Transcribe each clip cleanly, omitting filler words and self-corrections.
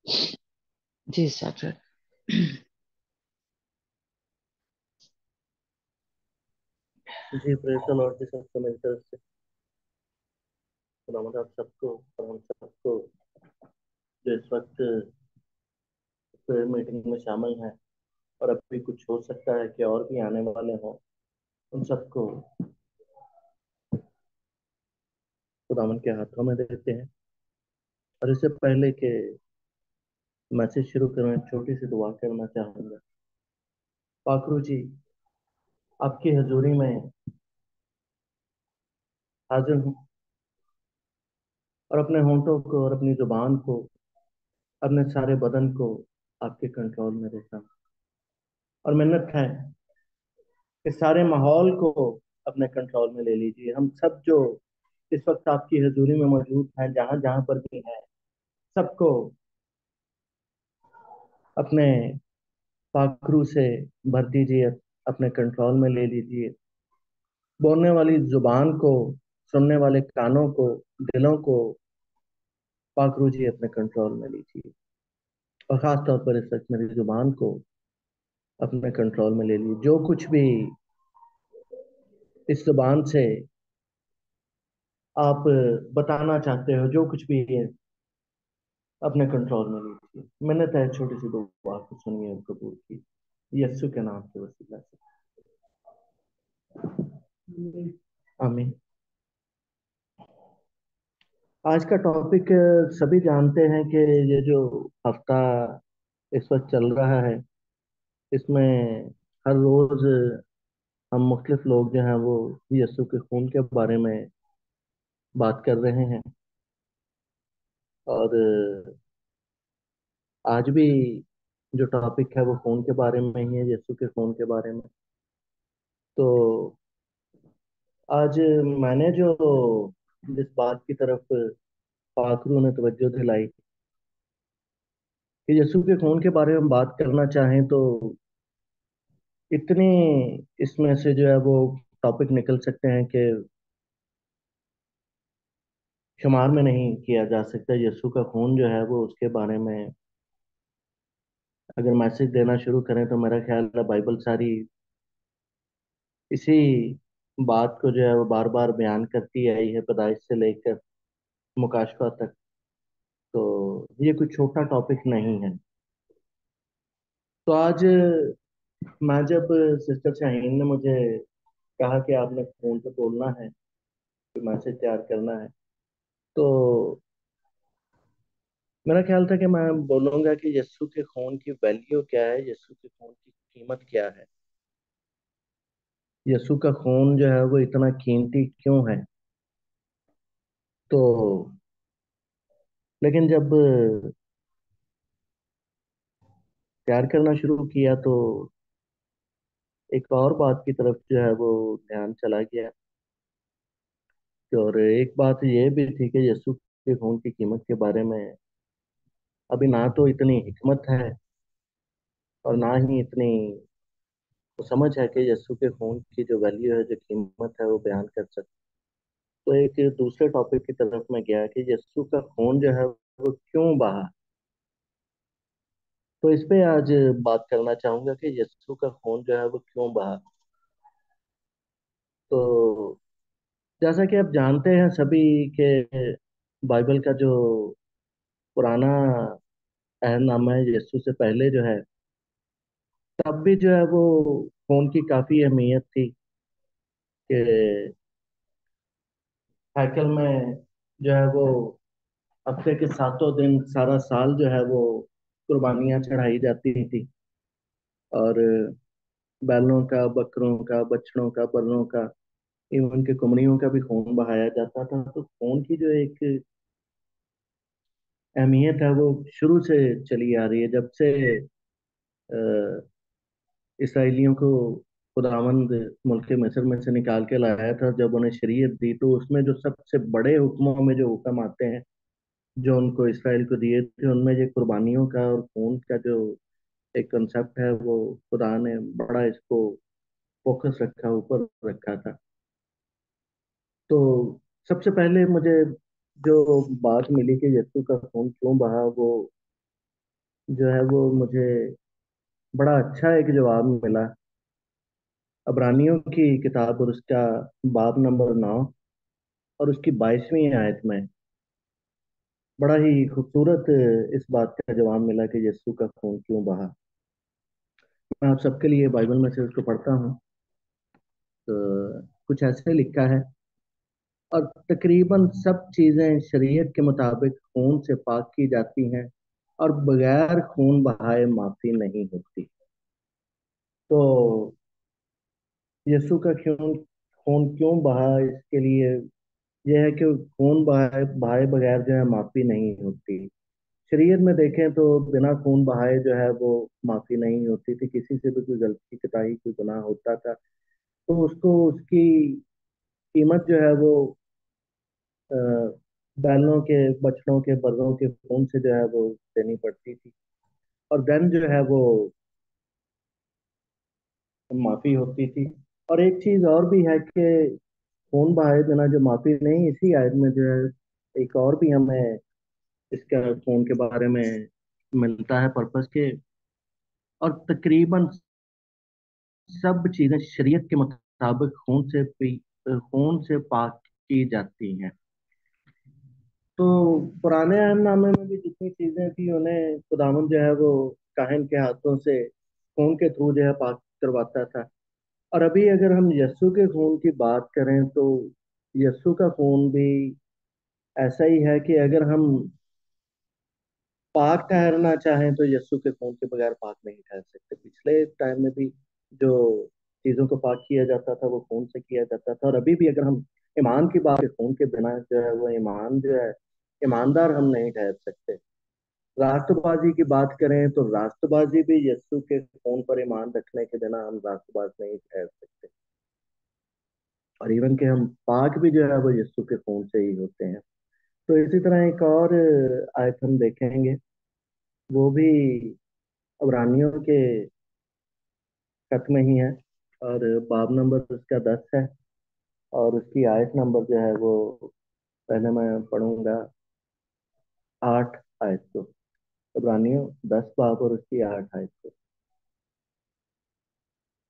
जी sir. जी praise the lord जी। सबको मेरी तरफ से खुदावंद आप सबको और हम सबको जो इस वक्त प्रेयर मीटिंग में शामिल हैं और अभी कुछ हो सकता है कि और भी आने वाले हों, उन सबको खुदावंद के हाथों में देते हैं। और इससे पहले कि मैसेज शुरू करें, छोटी सी दुआ करना चाहूंगा। पाखरू जी, आपकी हजूरी में हाजिर हूँ और अपने होंठों को और अपनी जुबान को, अपने सारे बदन को आपके कंट्रोल में देता हूँ। और मिन्नत है कि सारे माहौल को अपने कंट्रोल में ले लीजिए। हम सब जो इस वक्त आपकी हजूरी में मौजूद हैं, जहां जहां पर भी हैं, सबको अपने पाखरू से भर दीजिए, अपने कंट्रोल में ले लीजिए। बोलने वाली जुबान को, सुनने वाले कानों को, दिलों को पाखरू जी अपने कंट्रोल में लीजिए। और खास तौर पर इस वक्त मेरी जुबान को अपने कंट्रोल में ले लीजिए। जो कुछ भी इस जुबान से आप बताना चाहते हो, जो कुछ भी है, अपने कंट्रोल में लीजिए। मिन्नत है, छोटी सी दुआ को सुनिए और कबूल कीजिए यीशु के नाम के वसीला से, आमीन। आज का टॉपिक सभी जानते हैं कि ये जो हफ्ता इस वक्त चल रहा है, इसमें हर रोज हम मुख्तलिफ लोग जो हैं वो यीशु के खून के बारे में बात कर रहे हैं। और आज भी जो टॉपिक है वो खून के बारे में ही है, यीशु के खून के बारे में। तो आज मैंने जो जिस बात की तरफ पाखरू ने तवज्जो दिलाई कि यीशु के खून के बारे में बात करना चाहें, तो इतनी इसमें से जो है वो टॉपिक निकल सकते हैं कि शुमार में नहीं किया जा सकता। यीशु का खून जो है वो उसके बारे में अगर मैसेज देना शुरू करें तो मेरा ख्याल है बाइबल सारी इसी बात को जो है वो बार बार बयान करती आई है, पैदाइश से लेकर मुकाशवा तक। तो ये कोई छोटा टॉपिक नहीं है। तो आज मैं जब सिस्टर शाहीन ने मुझे कहा कि आपने फोन पे बोलना है, तो मैसेज तैयार करना है, तो मेरा ख्याल था कि मैं बोलूंगा कि यीशु के खून की वैल्यू क्या है, यीशु के खून की कीमत क्या है, यीशु का खून जो है वो इतना कीमती क्यों है। तो लेकिन जब तैयार करना शुरू किया तो एक और बात की तरफ जो है वो ध्यान चला गया। और एक बात ये भी थी कि यीशु के खून की कीमत के बारे में अभी ना तो इतनी हिकमत है और ना ही इतनी समझ है कि यीशु के खून की जो वैल्यू है, जो कीमत है, वो बयान कर सकते। तो एक दूसरे टॉपिक की तरफ मैं गया कि यीशु का खून जो है वो क्यों बहा। तो इस पे आज बात करना चाहूंगा कि यीशु का खून जो है वो क्यों बहा। तो जैसा कि आप जानते हैं सभी के बाइबल का जो पुराना अहदनामा है, यीशु से पहले जो है, तब भी जो है वो खून की काफी अहमियत थी कि हैकल में जो है वो हफ्ते के सातों दिन सारा साल जो है वो कुर्बानियां चढ़ाई जाती थी। और बैलों का, बकरों का, बछड़ों का, बर्रों का, इवन के कुमड़ियों का भी खून बहाया जाता था। तो खून की जो एक अहमियत है वो शुरू से चली आ रही है, जब से अ, इसराइलियों को खुदावंद मुल्क मिस्र में से निकाल के लाया था। जब उन्हें शरीयत दी तो उसमें जो सबसे बड़े हुक्मों में जो हुक्म आते हैं जो उनको इसराइल को दिए थे, उनमें ये कुर्बानियों का और खून का जो एक कंसेप्ट है, वो खुदा ने बड़ा इसको फोकस रखा, ऊपर रखा था। तो सबसे पहले मुझे जो बात मिली कि यीशु का खून क्यों बहा, वो जो है वो मुझे बड़ा अच्छा एक जवाब मिला। अबरानियों की किताब और उसका बाब नंबर 9 और उसकी 22वीं आयत में बड़ा ही खूबसूरत इस बात का जवाब मिला कि यीशु का खून क्यों बहा। मैं आप सबके लिए बाइबल में से उसको पढ़ता हूँ। तो कुछ ऐसे लिखा है, और तकरीबन सब चीजें शरीयत के मुताबिक खून से पाक की जाती हैं और बगैर खून बहाए माफी नहीं होती। तो यीशु का खून खून क्यों बहा, इसके लिए यह है कि खून बहाए बहाए बगैर जो है माफी नहीं होती। शरीयत में देखें तो बिना खून बहाए जो है वो माफी नहीं होती थी। किसी से भी कोई गलती कोताही कोई गुनाह होता था तो उसको उसकी कीमत जो है वो अ, बैलों के, बछड़ों के, बर्रों के खून से जो है वो देनी पड़ती थी। और देन जो है वो माफी होती थी। और एक चीज और भी है कि खून बहाए बिना जो माफी नहीं, इसी आयत में जो है एक और भी हमें इसका खून के बारे में मिलता है पर्पस के। और तकरीबन सब चीजें शरीयत के मुताबिक खून से पाक की जाती हैं। तो पुराने अहदनामे में भी जितनी चीजें थी उन्हें खुदावंद जो है वो काहिन के हाथों से खून के थ्रू जो है पाक करवाता था। और अभी अगर हम यस्सु के खून की बात करें तो यस्सु का खून भी ऐसा ही है कि अगर हम पाक ठहरना चाहें तो यस्सु के खून के बगैर पाक नहीं ठहर सकते। पिछले टाइम में भी जो चीजों को पाक किया जाता था वो खून से किया जाता था, और अभी भी अगर हम ईमान की बात खून के बिना जो है वो ईमान जो है ईमानदार हम नहीं ठहर सकते। राष्ट्रबाजी की बात करें तो राष्ट्रबाजी भी यस्सु के खून पर ईमान रखने के बिना हम राष्ट्रबाज नहीं ठहर सकते। और इवन के हम पाक भी जो है वो यस्सु के खून से ही होते हैं। तो इसी तरह एक और आयत हम देखेंगे, वो भी इब्रानियों के खत में ही है। और बाब नंबर उसका 10 है और उसकी आयत नंबर जो है वो पहले मैं पढ़ूंगा 8 आयत को। इब्रानियों 10 बाब और उसकी 8 आयत को।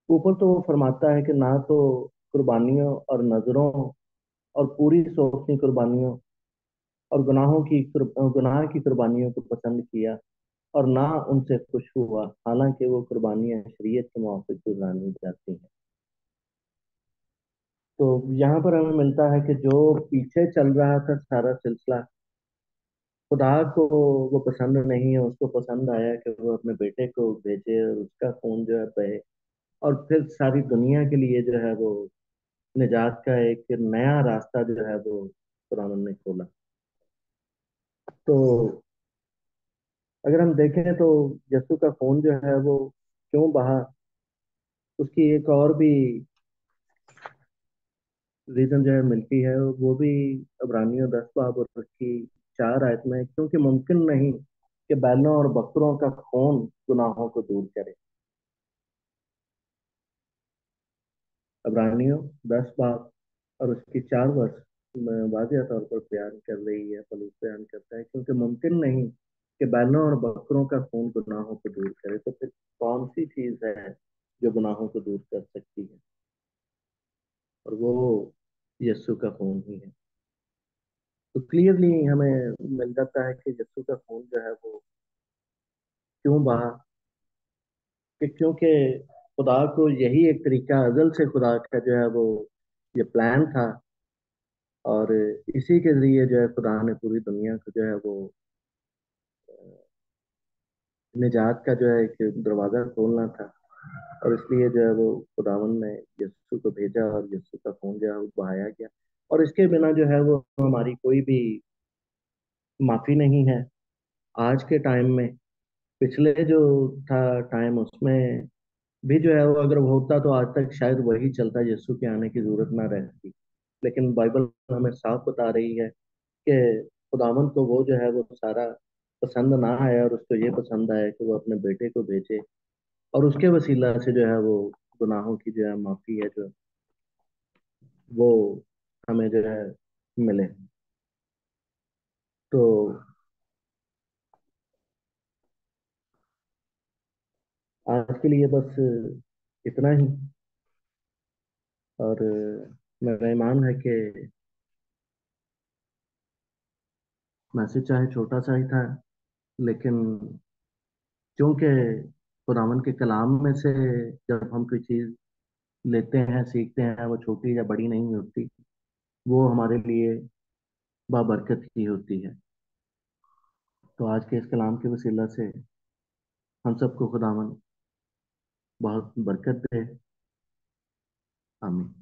ऊपर तो वो फरमाता है कि ना तो कुर्बानियों और नजरों और पूरी सोचनी कुर्बानियों और गुनाह की कुर्बानियों को पसंद किया, और ना उनसे खुश हुआ, हालांकि वो कुर्बानियां शरीयत के मुताबिक गुजारी जाती हैं। तो यहाँ पर हमें मिलता है कि जो पीछे चल रहा था सारा सिलसिला, खुदा को वो पसंद नहीं है। उसको पसंद आया कि वो अपने बेटे को भेजे और उसका खून जो है बहे, और फिर सारी दुनिया के लिए जो है वो निजात का एक नया रास्ता जो है वो कुरान ने खोला। तो अगर हम देखें तो यीशु का खून जो है वो क्यों बहा, उसकी एक और भी रीजन जो है मिलती है। वो भी इब्रानियों 10 बाब और उसकी 4 आयत में, क्योंकि मुमकिन नहीं कि बैलों और बकरों का खून गुनाहों को दूर करे। इब्रानियों 10 बाब और उसकी 4 वर्ष में वाज़िह तौर पर बयान कर रही है, पलूस बयान करता है, क्योंकि मुमकिन नहीं कि बैलों और बकरों का खून गुनाहों को दूर करे, तो फिर कौन सी चीज है जो गुनाहों को दूर कर सकती है? और वो यीशु का खून ही है। तो क्लियरली हमें मिल जाता है कि यीशु का खून जो है वो क्यों बहा, कि क्योंकि खुदा को यही एक तरीका अजल से खुदा का जो है वो ये प्लान था, और इसी के जरिए जो है खुदा ने पूरी दुनिया को जो है वो निजात का जो है एक दरवाजा खोलना था। और इसलिए जो है वो खुदावन ने यीशु को भेजा और यीशु का खून जो है वो बहाया गया। और इसके बिना जो है वो हमारी कोई भी माफी नहीं है। आज के टाइम में, पिछले जो था टाइम उसमें भी जो है वो अगर वो होता तो आज तक शायद वही चलता, यीशु के आने की जरूरत ना रहती। लेकिन बाइबल हमें साफ बता रही है कि खुदावन को वो जो है वो सारा पसंद ना आया, और उसको ये पसंद आया कि वो अपने बेटे को भेजे, और उसके वसीला से जो है वो गुनाहों की जो है माफी है जो वो हमें जो है मिले। तो आज के लिए बस इतना ही। और मेरा ईमान है कि मैसेज चाहे छोटा सा ही था, लेकिन क्योंकि खुदावंद के कलाम में से जब हम कोई चीज़ लेते हैं, सीखते हैं, वो छोटी या बड़ी नहीं होती, वो हमारे लिए बाबरकत ही होती है। तो आज के इस कलाम के वसीला से हम सबको खुदावंद बहुत बरकत दे। आमीन।